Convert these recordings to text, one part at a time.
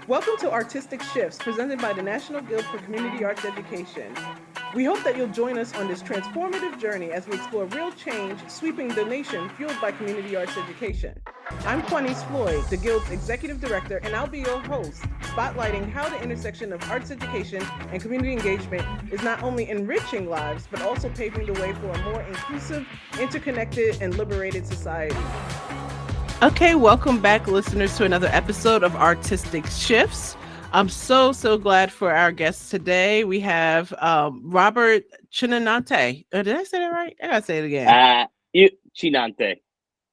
Welcome to Artistic Shifts, presented by the National Guild for Community Arts Education. We hope that you'll join us on this transformative journey as we explore real change sweeping the nation fueled by community arts education. I'm Quanice Floyd, the Guild's Executive Director, and I'll be your host, spotlighting how the intersection of arts education and community engagement is not only enriching lives, but also paving the way for a more inclusive, interconnected, and liberated society. Okay, welcome back, listeners, to another episode of Artistic Shifts. I'm so glad for our guests today. We have Robert Cinnante. Did I say that right? I gotta say it again.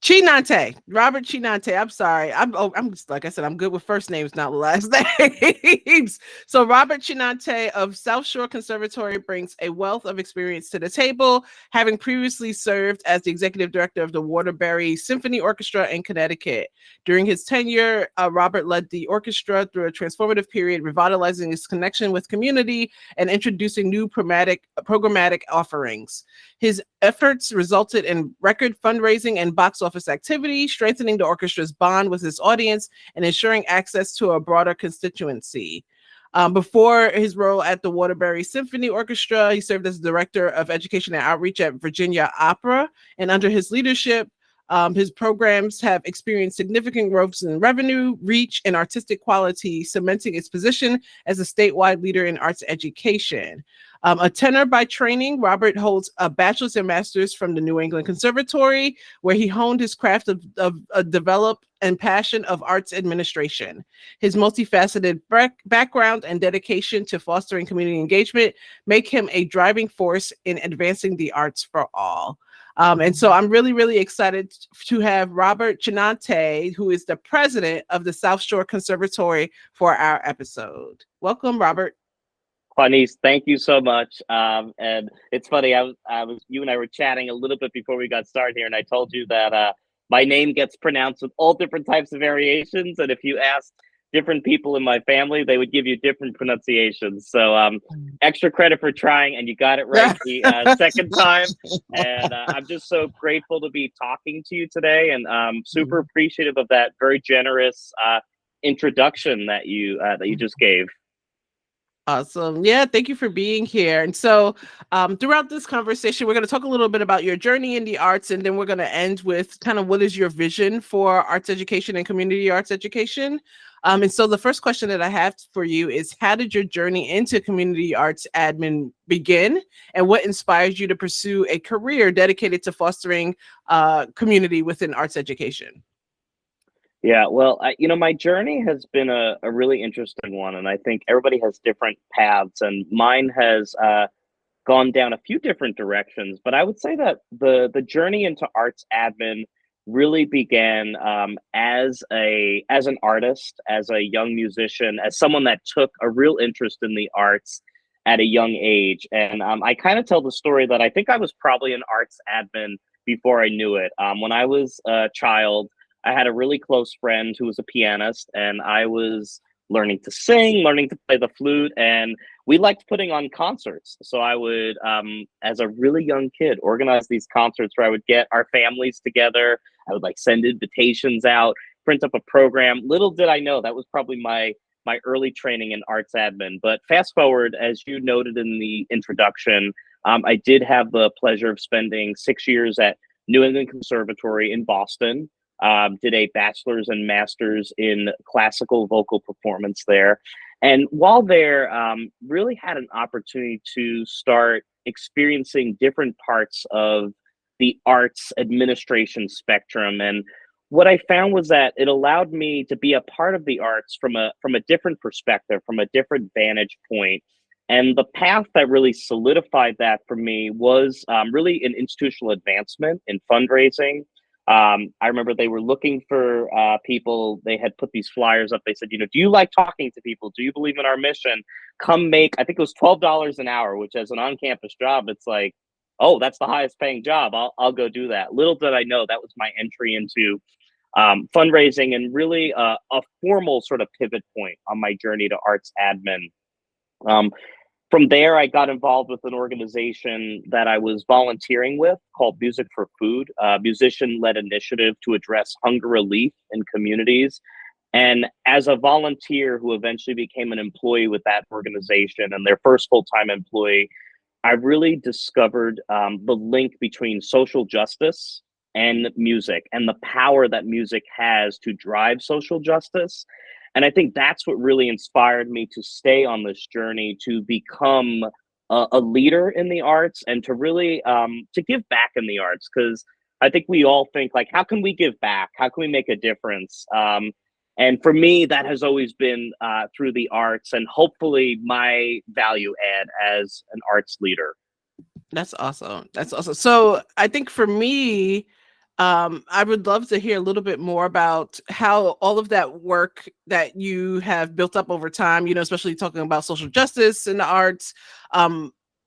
Cinnante. Robert Cinnante. I'm sorry. I'm just, like I said, I'm good with first names, not last names. So Robert Cinnante of South Shore Conservatory brings a wealth of experience to the table, having previously served as the executive director of the Waterbury Symphony Orchestra in Connecticut. During his tenure, Robert led the orchestra through a transformative period, revitalizing its connection with community and introducing new programmatic offerings. His efforts resulted in record fundraising and box office activity, strengthening the orchestra's bond with its audience and ensuring access to a broader constituency. Before his role at the Waterbury Symphony Orchestra, he served as director of education and outreach at Virginia Opera. And under his leadership, his programs have experienced significant growth in revenue, reach, and artistic quality, cementing its position as a statewide leader in arts education. A tenor by training, Robert holds a bachelor's and master's from the New England Conservatory, where he honed his craft of develop and passion of arts administration. His multifaceted background and dedication to fostering community engagement make him a driving force in advancing the arts for all. And so I'm really excited to have Robert Cinnante, who is the president of the South Shore Conservatory, for our episode. Welcome, Robert. Quanice, thank you so much. And it's funny, you and I were chatting a little bit before we got started here, and I told you that my name gets pronounced with all different types of variations, and if you asked different people in my family, they would give you different pronunciations. So extra credit for trying, and you got it right the second time. And I'm just so grateful to be talking to you today, and super appreciative of that very generous introduction that you just gave. Awesome. Yeah, thank you for being here. And so throughout this conversation, we're going to talk a little bit about your journey in the arts, and then we're going to end with kind of what is your vision for arts education and community arts education. And so the first question that I have for you is, how did your journey into community arts admin begin, and what inspires you to pursue a career dedicated to fostering community within arts education? Yeah, well, my journey has been a really interesting one, and I think everybody has different paths, and mine has gone down a few different directions. But I would say that the journey into arts admin really began as an artist, as a young musician, as someone that took a real interest in the arts at a young age. And I kind of tell the story that I think I was probably an arts admin before I knew it. When I was a child, I had a really close friend who was a pianist, and I was learning to sing, learning to play the flute, and we liked putting on concerts. So I would, as a really young kid, organize these concerts where I would get our families together. I would send invitations out, print up a program. Little did I know that was probably my early training in arts admin. But fast forward, as you noted in the introduction, I did have the pleasure of spending 6 years at New England Conservatory in Boston. Did a bachelor's and master's in classical vocal performance there. And while there, really had an opportunity to start experiencing different parts of the arts administration spectrum. And what I found was that it allowed me to be a part of the arts from a different perspective, from a different vantage point. And the path that really solidified that for me was really an institutional advancement in fundraising. I remember they were looking for people. They had put these flyers up. They said, do you like talking to people? Do you believe in our mission? Come make, I think it was $12 an hour, which as an on-campus job, it's like, oh, that's the highest paying job. I'll go do that. Little did I know that was my entry into fundraising, and really a formal sort of pivot point on my journey to arts admin. From there, I got involved with an organization that I was volunteering with called Music for Food, a musician-led initiative to address hunger relief in communities. And as a volunteer who eventually became an employee with that organization and their first full-time employee, I really discovered the link between social justice and music and the power that music has to drive social justice. And I think that's what really inspired me to stay on this journey to become a leader in the arts and to really to give back in the arts, because I think we all think like, how can we give back? How can we make a difference? And for me, that has always been through the arts and hopefully my value add as an arts leader. That's awesome. That's awesome. So I think for me, I would love to hear a little bit more about how all of that work that you have built up over time, especially talking about social justice in the arts,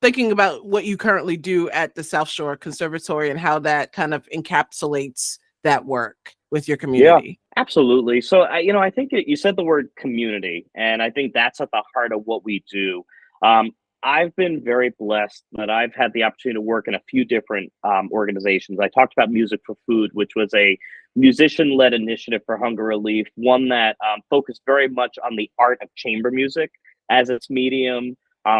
thinking about what you currently do at the South Shore Conservatory and how that kind of encapsulates that work with your Yeah, community. absolutely. So I think you said the word community, and I think that's at the heart of what we do. Um, I've been very blessed that I've had the opportunity to work in a few different organizations. I talked about Music for Food, which was a musician-led initiative for hunger relief, one that focused very much on the art of chamber music as its medium.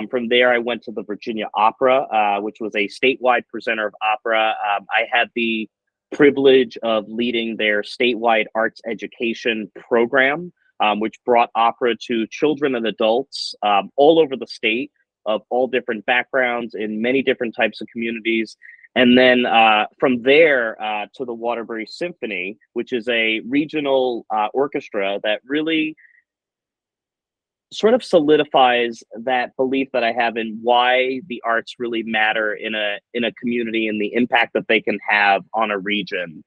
From there, I went to the Virginia Opera, which was a statewide presenter of opera. I had the privilege of leading their statewide arts education program, which brought opera to children and adults all over the state of all different backgrounds in many different types of communities. And then from there to the Waterbury Symphony, which is a regional orchestra that really sort of solidifies that belief that I have in why the arts really matter in a community and the impact that they can have on a region.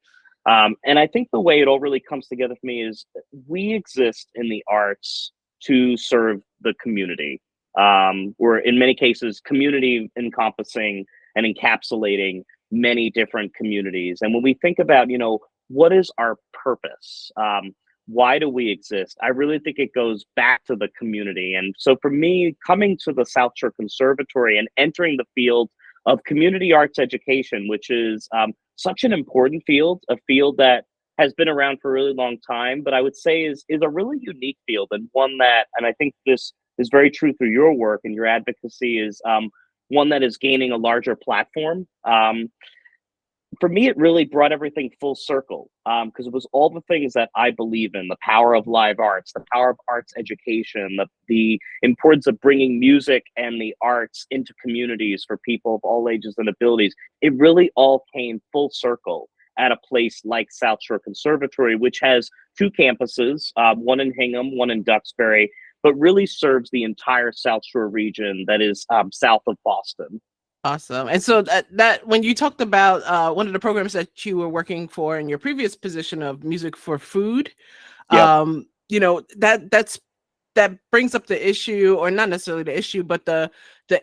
And I think the way it all really comes together for me is we exist in the arts to serve the community. We're in many cases community encompassing and encapsulating many different communities. And when we think about, what is our purpose? Why do we exist? I really think it goes back to the community. And so for me, coming to the South Shore Conservatory and entering the field of community arts education, which is such an important field, a field that has been around for a really long time, but I would say is a really unique field, and one that, and I think this is very true through your work and your advocacy, is one that is gaining a larger platform. For me, it really brought everything full circle, because it was all the things that I believe in: the power of live arts, the power of arts education, the importance of bringing music and the arts into communities for people of all ages and abilities. It really all came full circle at a place like South Shore Conservatory, which has two campuses, one in Hingham, one in Duxbury, but really serves the entire South Shore region that is south of Boston. Awesome. And so that when you talked about one of the programs that you were working for in your previous position of Music for Food, Yep. that brings up the issue, or not necessarily the issue, but the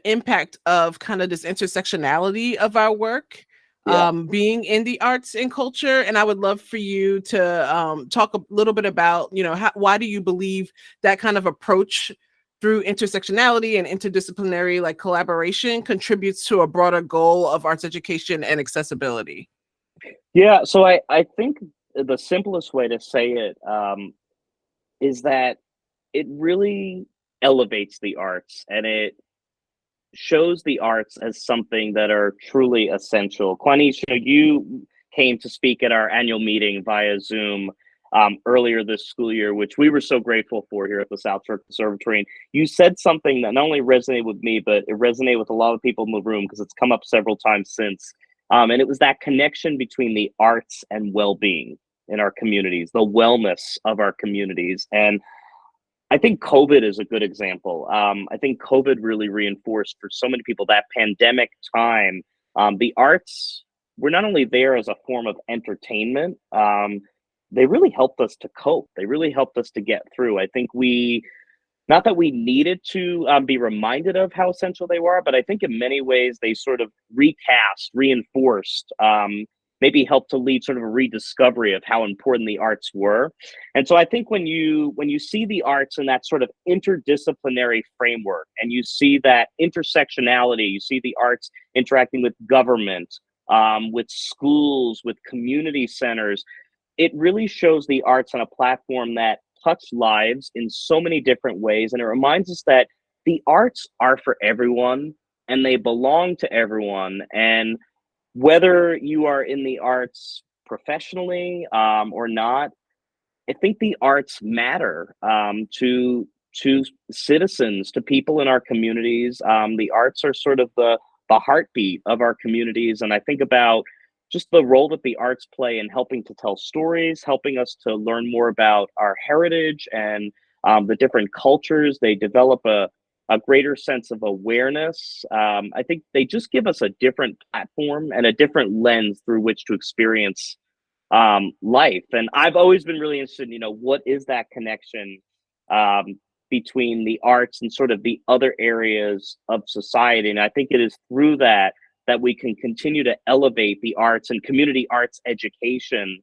impact of kind of this intersectionality of our work, Yeah. being in the arts and culture. And I would love for you to talk a little bit about, why do you believe that kind of approach through intersectionality and interdisciplinary like collaboration contributes to a broader goal of arts education and accessibility? Yeah. So I think the simplest way to say it is that it really elevates the arts and it shows the arts as something that are truly essential. Quanish, you came to speak at our annual meeting via Zoom earlier this school year, which we were so grateful for here at the South Shore Conservatory. And you said something that not only resonated with me, but it resonated with a lot of people in the room because it's come up several times since. And it was that connection between the arts and well-being in our communities, the wellness of our communities. And I think COVID is a good example. I think COVID really reinforced for so many people that pandemic time. The arts were not only there as a form of entertainment, they really helped us to cope. They really helped us to get through. I think not that we needed to be reminded of how essential they were, but I think in many ways they sort of recast, reinforced, maybe helped to lead sort of a rediscovery of how important the arts were. And so I think when you see the arts in that sort of interdisciplinary framework, and you see that intersectionality, you see the arts interacting with government, with schools, with community centers, it really shows the arts on a platform that touch lives in so many different ways. And it reminds us that the arts are for everyone and they belong to everyone. And whether you are in the arts professionally or not, I think the arts matter to citizens, to people in our communities. The arts are sort of the heartbeat of our communities, and I think about just the role that the arts play in helping to tell stories, helping us to learn more about our heritage and the different cultures. They develop a greater sense of awareness. I think they just give us a different platform and a different lens through which to experience life. And I've always been really interested in, what is that connection um, between the arts and sort of the other areas of society. And I think it is through that we can continue to elevate the arts and community arts education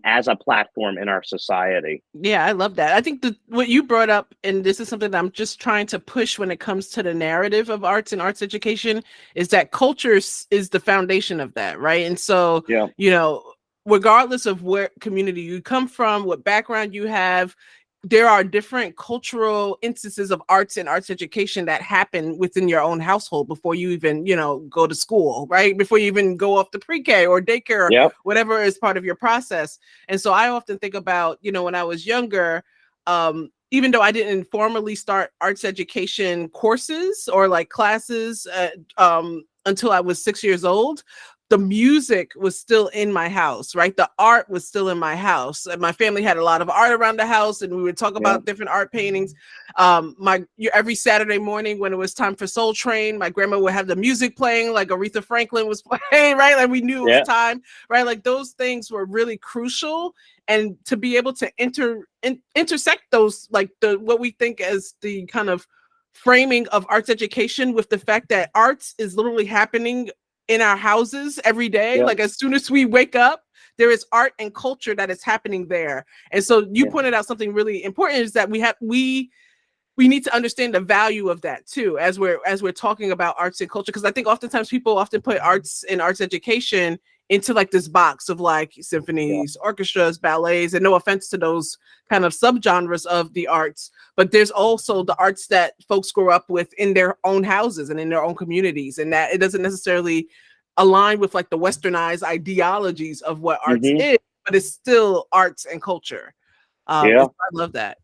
as a platform in our society. Yeah, I love that. I think what you brought up, and this is something that I'm just trying to push when it comes to the narrative of arts and arts education, is that culture is the foundation of that, right? And so, Yeah. Regardless of where community you come from, what background you have, there are different cultural instances of arts and arts education that happen within your own household before you even, go to school, right? Before you even go off to pre-K or daycare or Yep. whatever is part of your process. And so I often think about, when I was younger, even though I didn't formally start arts education courses or like classes until I was 6 years old, the music was still in my house, right? The art was still in my house. And my family had a lot of art around the house, and we would talk about different art paintings. Every Saturday morning when it was time for Soul Train, my grandma would have the music playing, like Aretha Franklin was playing, right? Like we knew it was time, right? Like those things were really crucial. And to be able to intersect those, like what we think as the kind of framing of arts education with the fact that arts is literally happening in our houses every day. Like as soon as we wake up, there is art and culture that is happening there. And so you pointed out something really important, is that we need to understand the value of that too, as we're talking about arts and culture. Because I think oftentimes people often put arts and arts education into like this box of like symphonies, orchestras, ballets, and no offense to those kind of subgenres of the arts, but there's also the arts that folks grow up with in their own houses and in their own communities, and that it doesn't necessarily align with like the westernized ideologies of what arts is, but it's still arts and culture. I love that.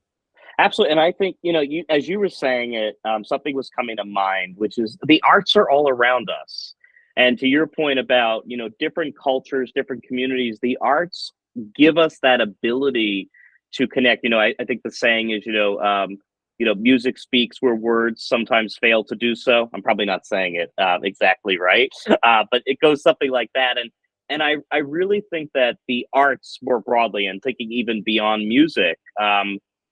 Absolutely. And I think, as you were saying it, something was coming to mind, which is the arts are all around us. And to your point about, different cultures, different communities, the arts give us that ability to connect. I think the saying is, music speaks where words sometimes fail to do so. I'm probably not saying it exactly right, but it goes something like that. And I really think that the arts more broadly, and thinking even beyond music,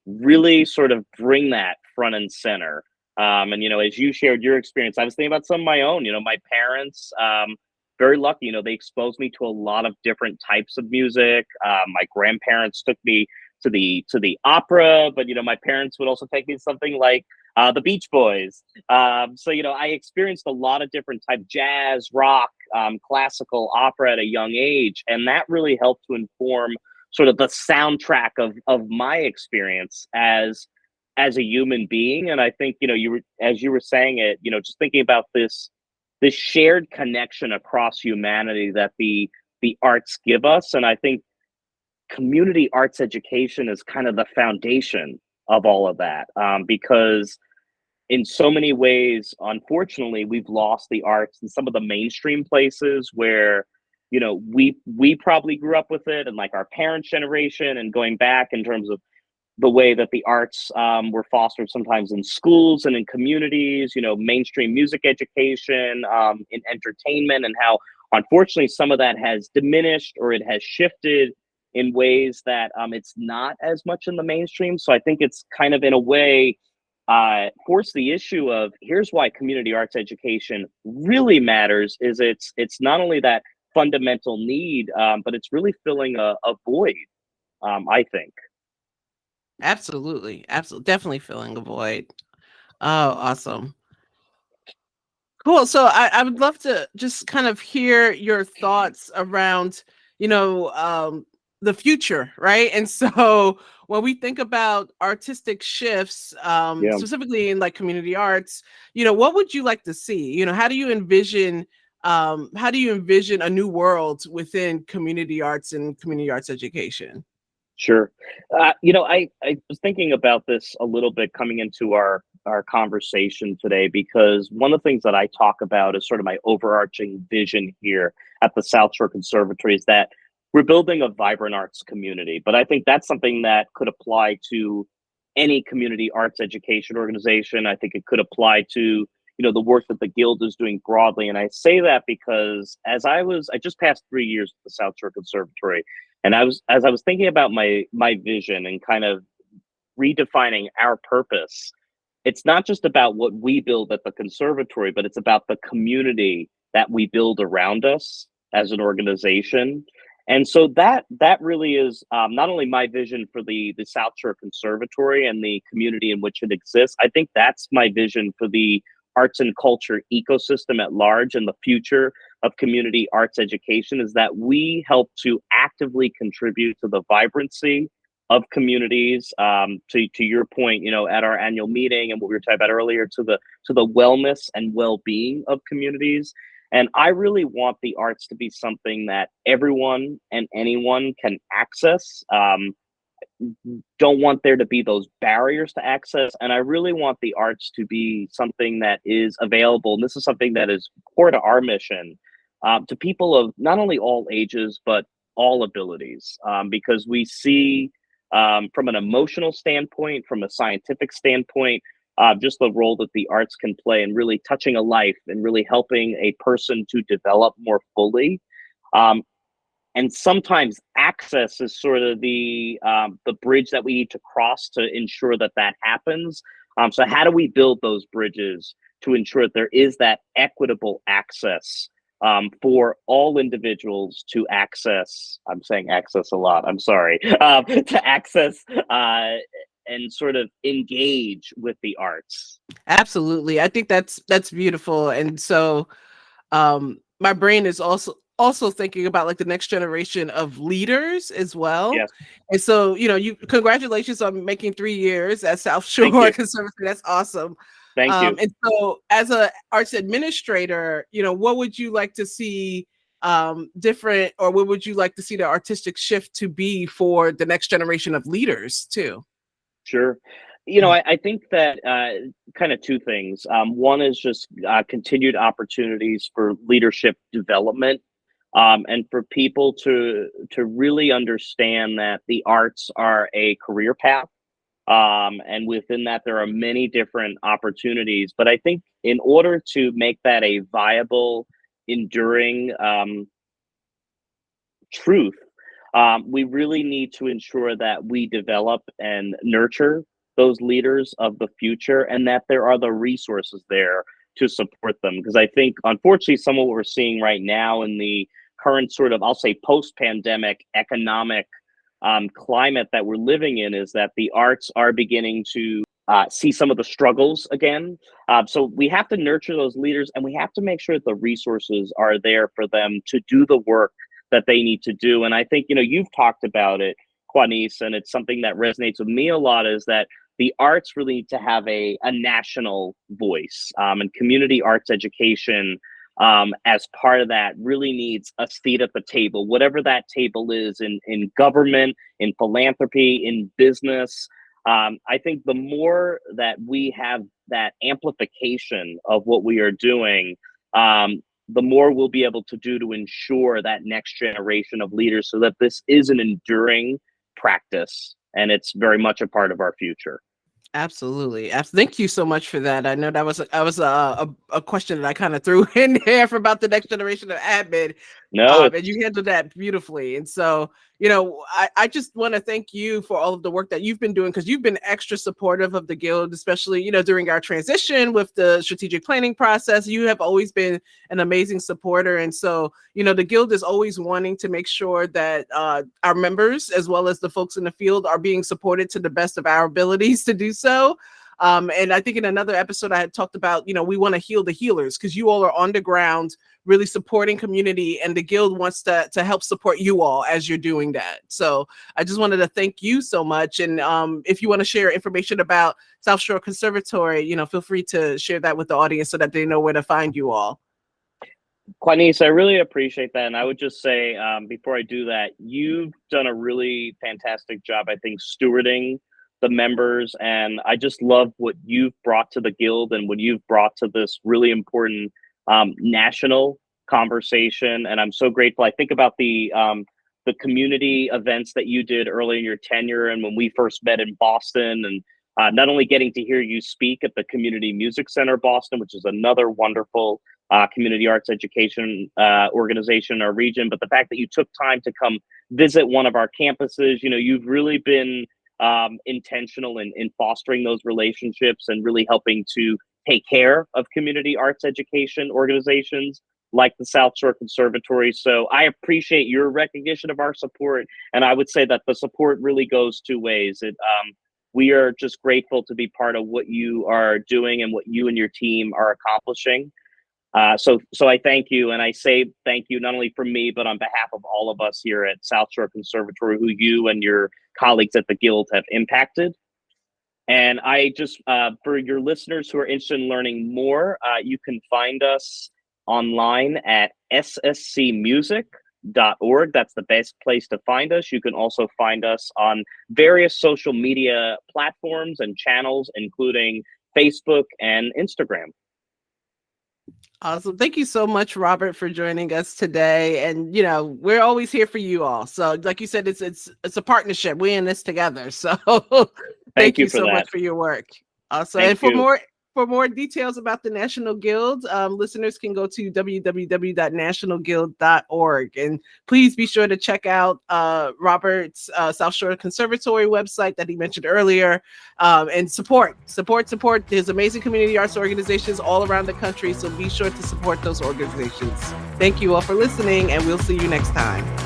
really sort of bring that front and center. And as you shared your experience, I was thinking about some of my own. My parents, very lucky. They exposed me to a lot of different types of music. My grandparents took me to the opera, but my parents would also take me to something like the Beach Boys. So I experienced a lot of different type jazz, rock, classical, opera at a young age, and that really helped to inform sort of the soundtrack of my experience as a human being. And I think as you were saying it, just thinking about this shared connection across humanity that the arts give us. And I think community arts education is kind of the foundation of all of that, because in so many ways, unfortunately, we've lost the arts in some of the mainstream places where we probably grew up with it, and like our parents' generation, and going back in terms of the way that the arts were fostered sometimes in schools and in communities, mainstream music education, in entertainment, and how unfortunately some of that has diminished or it has shifted in ways that it's not as much in the mainstream. So I think it's kind of in a way forced the issue of, here's why community arts education really matters, is it's not only that fundamental need, but it's really filling a void, I think. Absolutely. Absolutely. Definitely filling a void. Oh, awesome. Cool. So I would love to just kind of hear your thoughts around, you know, um, the future, right? And so when we think about artistic shifts, Yeah. specifically in like community arts, what would you like to see? How do you envision a new world within community arts and community arts education? Sure. I was thinking about this a little bit coming into our conversation today, because one of the things that I talk about is sort of my overarching vision here at the South Shore Conservatory is that we're building a vibrant arts community. But I think that's something that could apply to any community arts education organization. I think it could apply to the work that the Guild is doing broadly. And I say that because I just passed 3 years at the South Shore Conservatory, and as I was thinking about my vision and kind of redefining our purpose, it's not just about what we build at the conservatory, but it's about the community that we build around us as an organization. And so that really is not only my vision for the South Shore Conservatory and the community in which it exists. I think that's my vision for the arts and culture ecosystem at large, and the future of community arts education is that we help to actively contribute to the vibrancy of communities, to your point, at our annual meeting and what we were talking about earlier, to the wellness and well-being of communities. And I really want the arts to be something that everyone and anyone can access. Don't want there to be those barriers to access. And I really want the arts to be something that is available. And this is something that is core to our mission, to people of not only all ages, but all abilities, because we see, from an emotional standpoint, from a scientific standpoint, just the role that the arts can play in really touching a life and really helping a person to develop more fully. And sometimes access is sort of the bridge that we need to cross to ensure that that happens. So how do we build those bridges to ensure that there is that equitable access, for all individuals to access? I'm saying access a lot. I'm sorry. To access and sort of engage with the arts. Absolutely. I think that's beautiful. And so my brain is also thinking about like the next generation of leaders as well. Yes. And so, you congratulations on making 3 years at South Thank Shore you. Conservatory. That's awesome. Thank you. And so as a arts administrator, what would you like to see different, or what would you like to see the artistic shift to be for the next generation of leaders too? Sure. I think that kind of two things. One is just continued opportunities for leadership development, and for people to really understand that the arts are a career path, and within that there are many different opportunities. But I think in order to make that a viable, enduring truth, we really need to ensure that we develop and nurture those leaders of the future, and that there are the resources there to support them. Because I think, unfortunately, some of what we're seeing right now in the current sort of, I'll say, post-pandemic economic climate that we're living in is that the arts are beginning to see some of the struggles again. So we have to nurture those leaders, and we have to make sure that the resources are there for them to do the work that they need to do. And I think, you've talked about it, Quanice, and it's something that resonates with me a lot, is that the arts really need to have a national voice, and community arts education, as part of that, really needs a seat at the table, whatever that table is, in government, in philanthropy, in business. I think the more that we have that amplification of what we are doing, the more we'll be able to do to ensure that next generation of leaders, so that this is an enduring practice and it's very much a part of our future. Absolutely. Thank you so much for that. I know that was a question that I kind of threw in there for about the next generation of admin, No, and you handled that beautifully. And so, I just want to thank you for all of the work that you've been doing, because you've been extra supportive of the Guild, especially, during our transition with the strategic planning process. You have always been an amazing supporter. And so, the Guild is always wanting to make sure that our members, as well as the folks in the field, are being supported to the best of our abilities to do so. And I think in another episode I had talked about, we want to heal the healers, because you all are on the ground really supporting community, and the guild wants to help support you all as you're doing that. So I just wanted to thank you so much. And if you want to share information about South Shore Conservatory, feel free to share that with the audience so that they know where to find you all. Quanice, I really appreciate that. And I would just say, before I do that, you've done a really fantastic job, I think, stewarding the members. And I just love what you've brought to the guild and what you've brought to this really important national conversation. And I'm so grateful. I think about the community events that you did early in your tenure, and when we first met in Boston, and not only getting to hear you speak at the Community Music Center Boston, which is another wonderful community arts education organization in our region, but the fact that you took time to come visit one of our campuses. You've really been intentional in fostering those relationships and really helping to take care of community arts education organizations like the South Shore Conservatory. So I appreciate your recognition of our support. And I would say that the support really goes two ways. We are just grateful to be part of what you are doing and what you and your team are accomplishing. So I thank you. And I say thank you not only from me, but on behalf of all of us here at South Shore Conservatory, who you and your colleagues at the Guild have impacted. And I just, for your listeners who are interested in learning more, you can find us online at sscmusic.org. That's the best place to find us. You can also find us on various social media platforms and channels, including Facebook and Instagram. Awesome. Thank you so much, Robert, for joining us today. And, we're always here for you all. So like you said, it's a partnership. We're in this together. So thank you so much for your work. Also, and for more details about the National Guild, listeners can go to www.nationalguild.org. And please be sure to check out Robert's South Shore Conservatory website that he mentioned earlier, and support. There's amazing community arts organizations all around the country, so be sure to support those organizations. Thank you all for listening, and we'll see you next time.